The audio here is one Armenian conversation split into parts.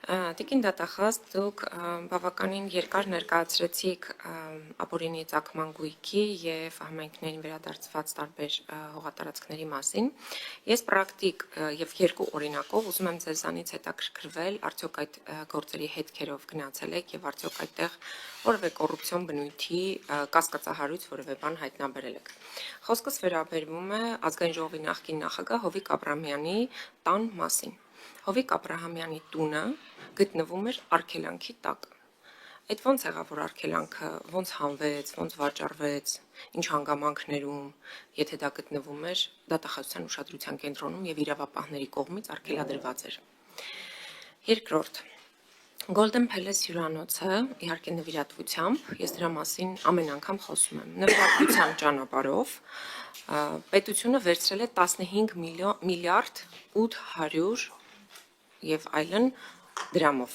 Տիկին դատախազ, դուք բավականին երկար ներկայացրեցիք ապօրինի ծագման գույքի եւ համայնքներին վերադարձված տարբեր հողատարածքների մասին։ Ես պրակտիկ եւ երկու օրինակով ուզում եմ ձեզանից հետաքրքրվել, արդյոք այդ գործերի հետքերով գնացել եք եւ արդյոք այդտեղ որևէ կոռուպցիոն բնույթի կասկածահարույց որևէ բան հայտնաբերել եք։ Խոսքս վերաբերվում է ազգային ժողովի նախկին նախագահ Հովիկ Աբրահամյանի տան մասին։ Հովիկ Աբրահամյանի տունը գտնվում էր արգելանքի տակ։ Այդ ոնց եղավ, որ արգելանքը ոնց հանվեց, ոնց վաճառվեց, ինչ հանգամանքներում, եթե դա գտնվում էր դատախազության ուշադրության կենտրոնում եւ իրավապահների կողմից արգելադրված էր։ Երկրորդ, Golden Palace հյուրանոցը, իհարկե նվիրատվությամբ, ես դրա մասին ամեն անգամ խոսում եմ, նվիրատվության ճանապարհով պետությունը վերցրել է 15 միլիարդ 800 եւ այլն դրամով։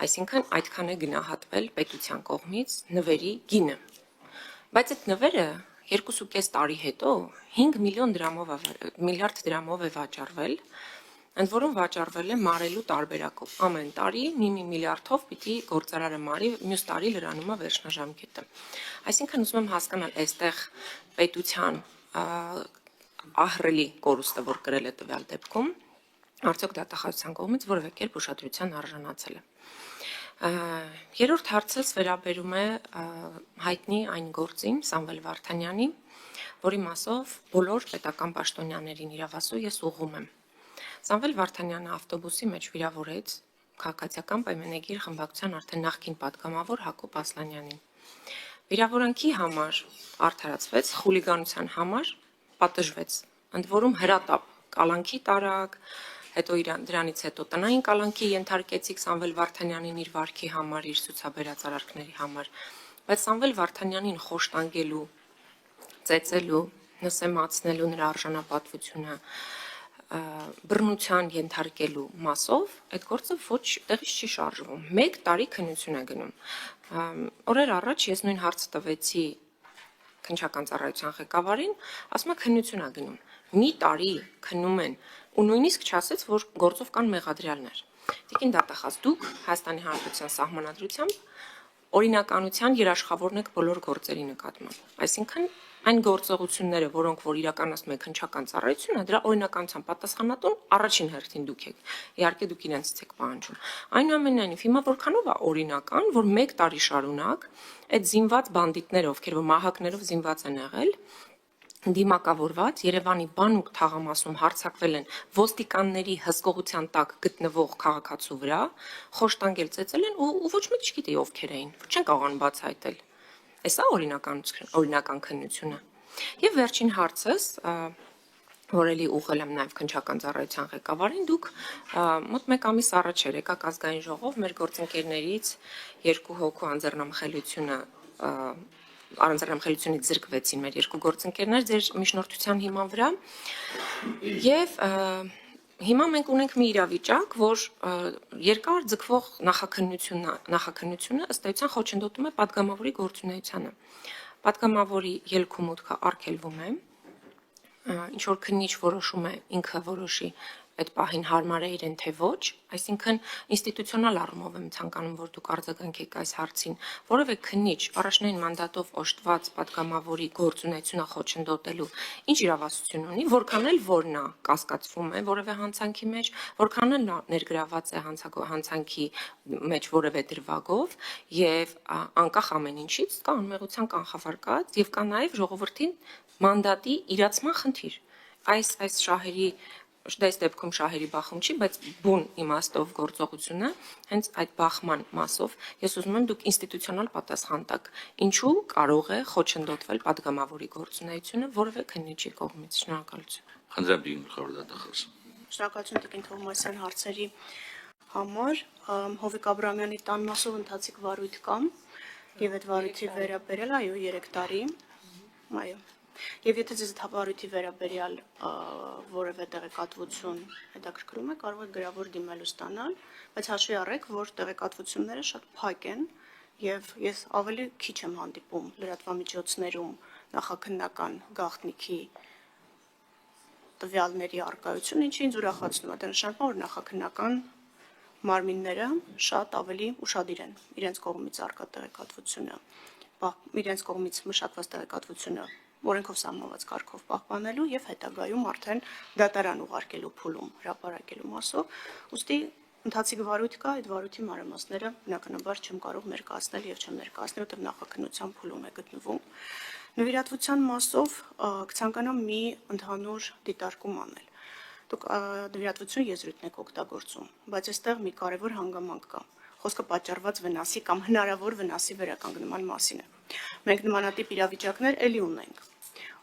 Այսինքն այդքան է գնահատվել պետության կողմից նվերի գինը։ Բայց այդ նվերը 2.5 տարի հետո 5 միլիարդ դրամով է վաճառվել, ընդ որում վաճառվել է մարելու տարբերակով։ Ամեն տարի մի միլիարդով պիտի գործարարը մարի, մյուս տարի լրանումը վերջնաժամկետը։ Այսինքն ուզում եմ հասկանալ այստեղ պետության ահռելի կորուստը, որ կրել է տվյալ դեպքում, արդյոք դատախազության կողմից որևէ կերպ ուշադրության արժանացել է։ Երրորդ հարցս վերաբերում է հայտնի այն գործին Սամվել Վարդանյանի, որի մասով բոլոր պետական պաշտոնյաներին իրավասու ես ուղղում եմ։ Սամվել Վարդանյանը ավտոբուսի մեջ վիրավորեց քաղաքացիական պայմանագիր խմբակցության արդեն նախկին պատգամավոր Հակոբ Ասլանյանին։ Վիրավորանքի համար արդարացվեց, խուլիգանության համար պատժվեց, ընդ որում հրատապ, կալանքի տարակ, հետո դրանից հետո տնային կալանքի ենթարկեցիք Սամվել Վարդանյանին իր վարքի համար, իր ցուցաբերած արարքների համար, բայց Սամվել Վարդանյանին խոշտանգելու, ծեծելու, նսեմացնելու նրա արժանապատվությունը, բռնության ենթարկելու մասով այդ գործը ոչ տեղից չի շարժվում։ 1 տարի քննություն է գնում։ Օրեր առաջ ես նույն հարցը տվեցի քննչական ծառայության ղեկավարին, ասում է քննություն է գնում։ Մի տարի քննում են ու նույնիսկ չասեց, որ գործով կան մեղադրյալներ։ Տիկին դատախազ, դուք Հայաստանի Հանրապետության սահմանադրությամբ օրինականության երաշխավորն եք բոլոր գործերի նկատմամբ։ Այսինքն այն գործողությունները, որոնք որ իրականացնում է քննչական ծառայությունը, դրա օրինականության պատասխանատուն առաջին հերթին դուք եք։ Իհարկե դուք իրենցից եք պահանջում։ Այնուամենայնիվ, հիմա որքանով է օրինական, որ 1 տարի շարունակ այդ զինված բանդիտները, ովքեր որ մահակներով զինված են եղել, դիմակավորված Երևանի բանուկ թաղամասում հարձակվել են ոստիկանների հսկողության տակ գտնվող քաղաքացու վրա, խոշտանգել ծեծել են ու ոչ մեկ չգիտի ովքեր էին, չեն կարողանում բացահայտել։ Էսա օրինական քննությունը։ Եվ վերջին հարցս, որ էլի ուղղել եմ նաև քննչական ծառայության ղեկավարին, դուք մոտ 1 ամիս առաջ եկաք ազգային ժողով մեր գործընկերներից 2 հոգու անձեռնամխելիությունից զրկվեցին մեր 2 գործընկերներ ձեր միջնորդության հիման վրա եւ հիմա մենք ունենք մի իրավիճակ, որ երկար ձգվող նախաքննությունը ըստ էության խոչընդոտում է падգամավորի գործունեությանը։ Падգամավորի ելք ու մուտքը արգելվում է, ինչ որ քննիչ որոշում է ինքը որոշի այդ պահին հարմար է իրեն թե ոչ, այսինքն ինստիտուցիոնալ առումով եմ ցանկանում, որ դուք արձագանքեք այս հարցին, որևէ քննիչ առաջնային մանդատով օժտված падգամավորի գործունեությունը խոչընդոտելու ինչ իրավասություն ունի, որքան էլ որ նա կասկածվում է որևէ հանցանքի մեջ, որքան էլ նա ներգրաված է հանցանքի մեջ որևէ դրվագով եւ անկախ ամեն ինչից կա անմեղության կանխավարկած եւ կա նաեւ ժողովրդին մանդատի իրացման խնդիր։ Այս շահերի Այս դեպքում շահերի բախում չի, բայց բուն իմաստով գործողությունը հենց այդ բախման մասով ես ուզում եմ դուք ինստիտուցիոնալ պատասխան տաք, ինչու կարող է խոչընդոտվել падգամավորի գործունեությունը որևէ քննիչի կողմից։ Շնորհակալություն։ Խնդրեմ գլխավոր դատախազ։ Շնորհակալություն տիկին Թովմասյան հարցերի համար։ Հովիկ Աբրահամյանի տան մասով ընթացիկ վարույթ կամ եւ այդ վարույթի վերաբերել այո 3 տարի։ Այո։ Եվ եթե ձեզ թավարույթի վերաբերյալ որևէ տեղեկատվություն հետաքրքրում է, կարող եք գրավոր դիմելու ստանալ, բայց հաշվի առեք, որ տեղեկատվությունները շատ փակ են եւ ես ավելի քիչ եմ հանդիպում լրատվամիջոցներում նախաքննական գաղտնիքի տվյալների առկայություն, ինչը ինձ ուրախացնում է, դա նշանակում է, որ նախաքննական մարմինները շատ ավելի ուշադիր են իրենց կողմից արկա տեղեկատվությունը, իրենց կողմից մշակված տեղեկատվությունը օրենքով սահմանված կարգով պահպանելու եւ հետագայում արդեն դատարան ուղարկելու փուլում հրապարակելու մասով, ուստի ընթացիկ վարույթ կա, այդ վարույթի մանրամասները բնականաբար չեմ կարող ներկայացնել եւ չեմ ներկայացնել, որտեղ նախաքննության փուլում է գտնվում։ Նվիրատվության մասով կցանկանամ մի ընդհանուր դիտարկում անել։ Դուք նվիրատվություն եզրույթն եք օգտագործում, բայց այստեղ մի կարևոր հանգամանք կա։ Խոսքը պատճառված վնասի կամ հնարավոր վնասի վերականգնման մասին է։ Մենք նմանատիպ իրավիճակներ ելի ունենք։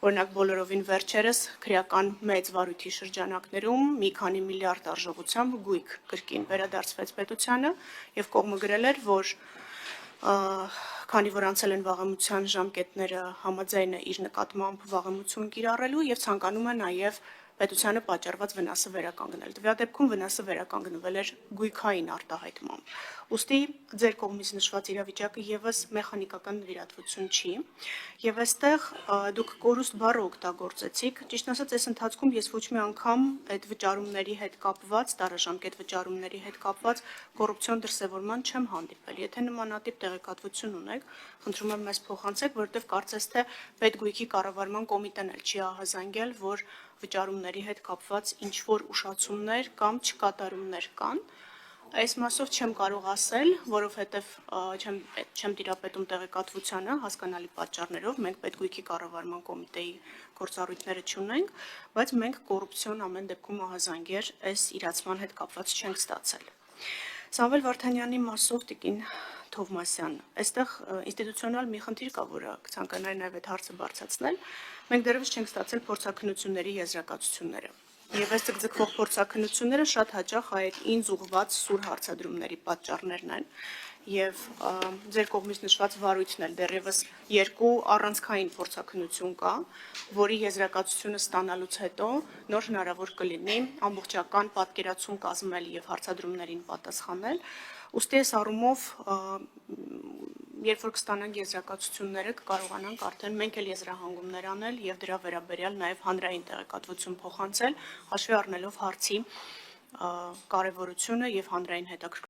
Օրինակ բոլորովին վերջերս քրեական մեծ վարույթի շրջանակներում մի քանի միլիարդ արժողությամբ գույք կրկին վերադարձվեց պետությանը եւ կողմը գրել էր, որ քանի որ անցել են վաղեմության ժամկետները համաձայն է իր նկատմամբ վաղեմություն կիրառելու եւ ցանկանում է նաեւ պետությանը պատճառված վնասը վերականգնել։ Դրա դեպքում վնասը վերականգնվել էր գույքային արտահայտմամբ։ Ուստի ձեր կողմից նշված իրավիճակը եւս մեխանիկական նվիրատվություն չի, եւ այստեղ դուք կորուստ բառը օգտագործեցիք։ Ճիշտ ասած, այս ընթացքում ես ոչ մի անգամ այդ վճարումների հետ կապված, տարաժամկետ վճարումների հետ կապված կոռուպցիոն դրսևորման չեմ հանդիպել։ Եթե նմանատիպ տեղեկատվություն ունեք, խնդրում եմ մեզ փոխանցեք, որովհետեւ կարծես թե պետգույքի կառավարման կոմիտեն էլ չի ահազանգել, որ վճարումների հետ կապված ինչ-որ ուշացումներ կամ չկատարումներ կան։ Այս մասով չեմ կարող ասել, որովհետև չեմ տիրապետում տեղեկատվությանը հասկանալի պատճառներով, մենք պետգույքի կառավարման կոմիտեի գործառույթները չունենք, բայց մենք կոռուպցիոն ամեն դեպքում ահազանգեր այս իրացման հետ կապված չենք ստացել։ Սամվել Վարդանյանի մասով տիկին Թովմասյան, այստեղ ինստիտուցիոնալ մի խնդիր կա, որը կցանկանայի նաև այդ հարցը բարձրացնել։ Մենք դեռևս չենք ստացել փորձաքննությունների եզրակացությունները։ Եվ այս ձգձգվող փորձաքննությունները շատ հաճախ այդ ինձ ուղղված սուր հարցադրումների պատճառներն են։ Եվ ձեր կողմից նշված վարույթն էլ դեռևս երկու առանցքային փորձաքննություն կա, որի եզրակացությունը ստանալուց հետո նոր հնարավոր կլինի ամբողջական պատկերացում կազմել եւ հարցադրումներին պատասխանել։ Ուստի այս առումով երբ որ կստանանք եզրակացությունները, կկարողանանք արդեն մենք էլ եզրահանգումներ անել եւ դրա վերաբերյալ նաեւ հանրային տեղեկատվություն փոխանցել, հաշվի առնելով հարցի կարևորությունը եւ հանրային հետաքրքրությունը